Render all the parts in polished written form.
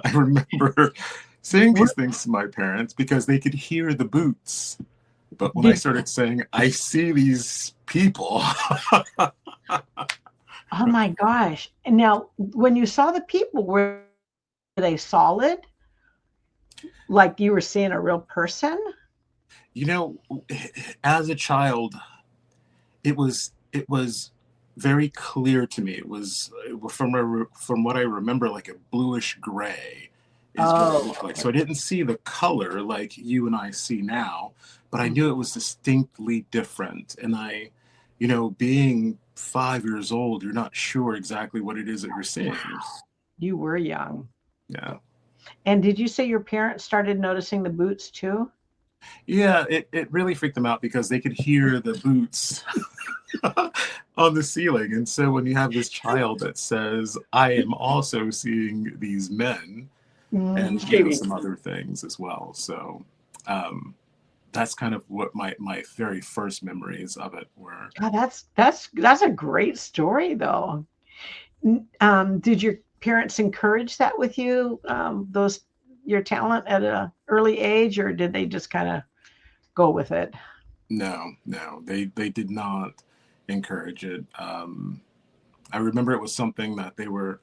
I remember saying Were- these things to my parents because they could hear the boots. But when I Did started saying, I see these people, oh my gosh. And now when you saw the people, were they solid? Like you were seeing a real person? you know, as a child, it was very clear to me. It was from what I remember, like a bluish gray is what it Oh, looked like. So I okay. didn't see the color like you and I see now, but I knew it was distinctly different. And being 5 years old, you're not sure exactly what it is that you're seeing. You were young. Yeah. And did you say your parents started noticing the boots too? Yeah, it really freaked them out because they could hear the boots on the ceiling. And so when you have this child that says, I am also seeing these men and, Maybe. some other things as well. So um, that's kind of what my very first memories of it were. God, that's a great story though. Did your parents encourage that with you? Those your talent at a early age, or did they just kind of go with it? No, no, they did not encourage it. I remember it was something that they were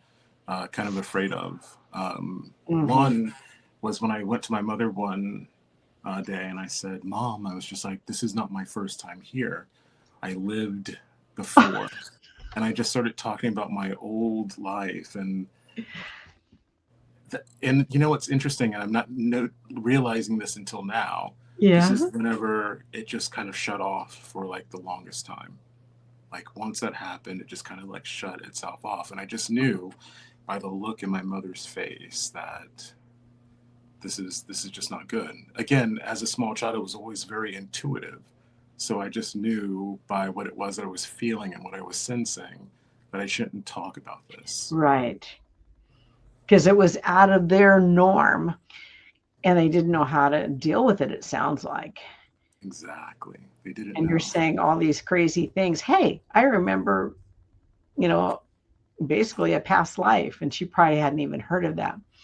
kind of afraid of. Hmm. One was when I went to my mother one day and I said, Mom, I was just like, this is not my first time here. I lived before. And I just started talking about my old life. And you know what's interesting, and I'm not realizing this until now. This Yeah. is whenever it just kind of shut off for like the longest time. Like once that happened, it just kind of like shut itself off. And I just knew by the look in my mother's face that this is just not good. Again, as a small child, I was always very intuitive. So I just knew by what it was that I was feeling and what I was sensing that I shouldn't talk about this. Right. Because it was out of their norm and they didn't know how to deal with it, it sounds like. Exactly. They didn't And you're know. saying all these crazy things. Hey, I remember, you know, basically a past life, and she probably hadn't even heard of that.